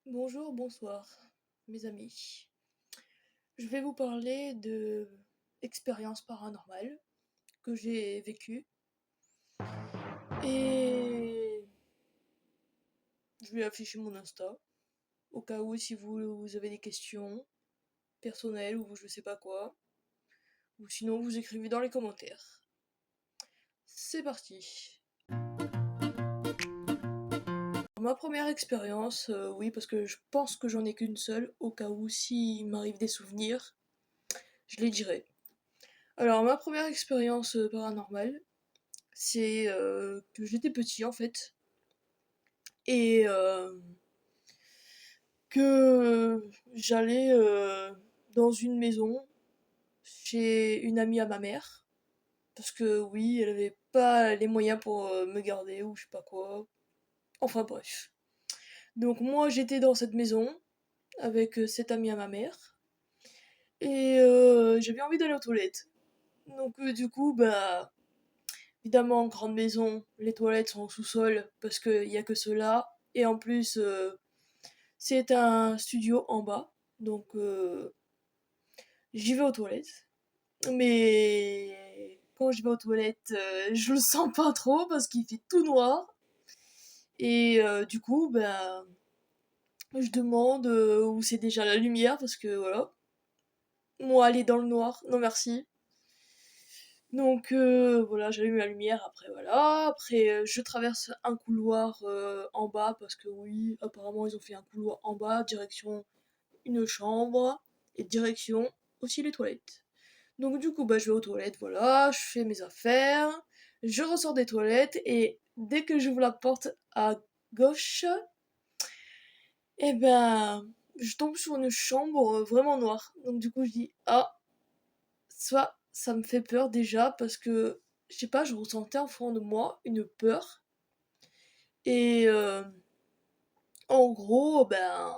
Bonjour, bonsoir, mes amis. Je vais vous parler de expériences paranormales que j'ai vécues et je vais afficher mon Insta au cas où si vous avez des questions personnelles ou je sais pas quoi, ou sinon vous écrivez dans les commentaires. C'est parti. Ma première expérience, oui, parce que je pense que j'en ai qu'une seule, au cas où s'il m'arrive des souvenirs, je les dirai. Alors, ma première expérience paranormale, c'est que j'étais petit en fait et que j'allais dans une maison chez une amie à ma mère parce que oui, elle avait pas les moyens pour me garder ou je sais pas quoi. Enfin bref. Donc moi j'étais dans cette maison avec cette amie à ma mère et j'avais envie d'aller aux toilettes. Donc du coup bah évidemment grande maison, les toilettes sont au sous-sol parce qu'il y a que cela et en plus c'est un studio en bas, donc j'y vais aux toilettes. Mais quand je vais aux toilettes, je le sens pas trop parce qu'il fait tout noir. Et du coup, ben, je demande où c'est déjà la lumière parce que voilà. Moi, aller dans le noir, non merci. Donc voilà, j'allume la lumière, après voilà. Après, je traverse un couloir en bas parce que oui, apparemment ils ont fait un couloir en bas, direction une chambre et direction aussi les toilettes. Donc du coup, bah, je vais aux toilettes, voilà, je fais mes affaires, je ressors des toilettes et dès que j'ouvre la porte à gauche, eh ben, je tombe sur une chambre vraiment noire. Donc du coup, je dis, ah, soit ça me fait peur déjà parce que, je sais pas, je ressentais en fond de moi une peur. Et en gros, ben,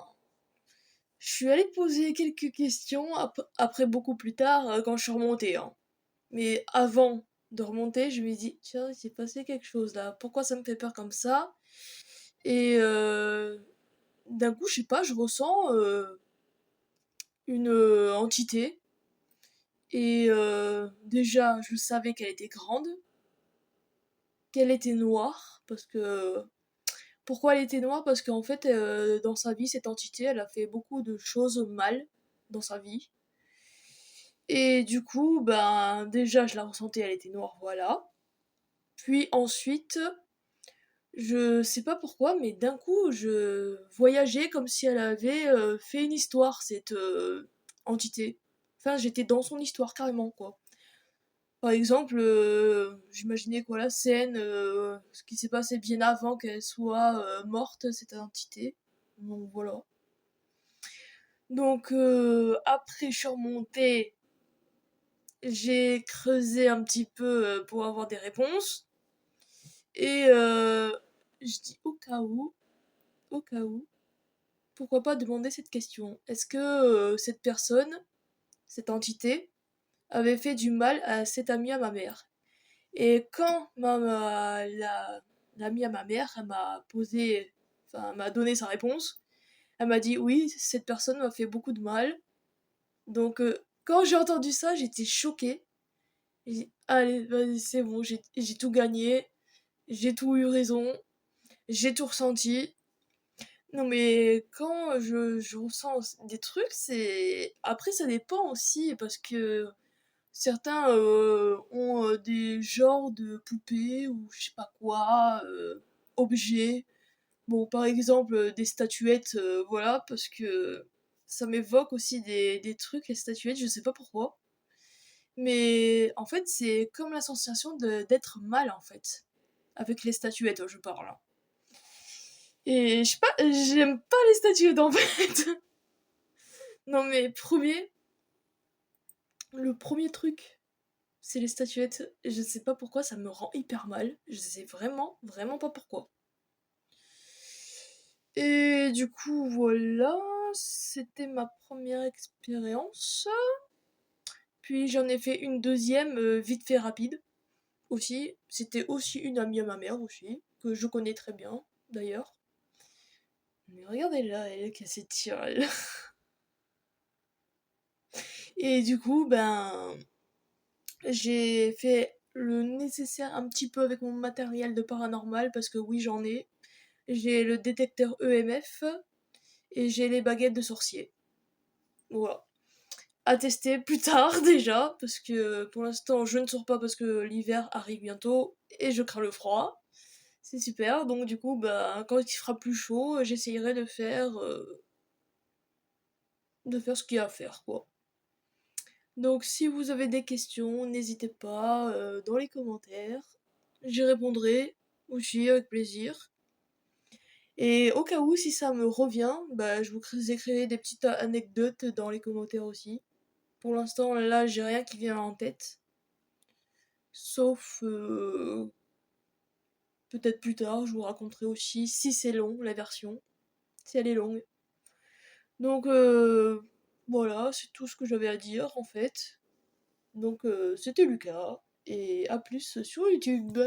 je suis allée poser quelques questions après beaucoup plus tard quand je suis remontée, hein. Mais avant de remonter, je me dis, tiens, il s'est passé quelque chose là. Pourquoi ça me fait peur comme ça? Et d'un coup, je sais pas, je ressens une entité. Et déjà, je savais qu'elle était grande, qu'elle était noire, parce que... Pourquoi elle était noire? Parce qu'en fait, dans sa vie, cette entité, elle a fait beaucoup de choses mal dans sa vie. Et du coup, ben, déjà, je la ressentais, elle était noire, voilà. Puis ensuite, je sais pas pourquoi, mais d'un coup, je voyageais comme si elle avait fait une histoire, cette entité. Enfin, j'étais dans son histoire carrément, quoi. Par exemple, j'imaginais quoi la scène, ce qui s'est passé bien avant qu'elle soit morte, cette entité. Donc voilà. Donc après, je suis remontée, j'ai creusé un petit peu pour avoir des réponses. Et je dis au cas où, pourquoi pas demander cette question? Est-ce que cette personne, cette entité, avait fait du mal à cet ami à ma mère? Et quand l'ami à ma mère, elle m'a posé, enfin, elle m'a donné sa réponse, elle m'a dit oui, cette personne m'a fait beaucoup de mal. Donc, quand j'ai entendu ça, j'étais choquée. J'ai dit, allez, vas-y, c'est bon, j'ai tout gagné, j'ai tout eu raison, j'ai tout ressenti. Non mais quand je ressens des trucs, c'est... Après ça dépend aussi, parce que certains ont des genres de poupées ou je sais pas quoi, objets. Bon par exemple des statuettes, voilà, parce que ça m'évoque aussi des trucs, les statuettes, je sais pas pourquoi. Mais en fait c'est comme la sensation d'être mal en fait. Avec les statuettes, je parle. Et je sais pas, j'aime pas les statuettes en fait. Non mais le premier truc, c'est les statuettes. Je sais pas pourquoi, ça me rend hyper mal. Je sais vraiment, vraiment pas pourquoi. Et du coup, voilà, c'était ma première expérience. Puis j'en ai fait une deuxième, vite fait rapide, aussi. C'était aussi une amie à ma mère, aussi, que je connais très bien, d'ailleurs. Mais regardez-la, elle, qui s'étire, elle. Et du coup, ben, j'ai fait le nécessaire un petit peu avec mon matériel de paranormal, parce que oui, j'en ai. J'ai le détecteur EMF et j'ai les baguettes de sorcier. Voilà. À tester plus tard déjà, parce que pour l'instant je ne sors pas parce que l'hiver arrive bientôt et je crains le froid. C'est super, donc du coup, bah, quand il fera plus chaud, j'essayerai de faire ce qu'il y a à faire, quoi. Donc si vous avez des questions, n'hésitez pas dans les commentaires. J'y répondrai aussi avec plaisir. Et au cas où, si ça me revient, bah, je vous écrirai des petites anecdotes dans les commentaires aussi. Pour l'instant, là, j'ai rien qui vient en tête. Sauf peut-être plus tard, je vous raconterai aussi si c'est long, la version. Si elle est longue. Donc voilà, c'est tout ce que j'avais à dire en fait. Donc c'était Lucas. Et à plus sur YouTube.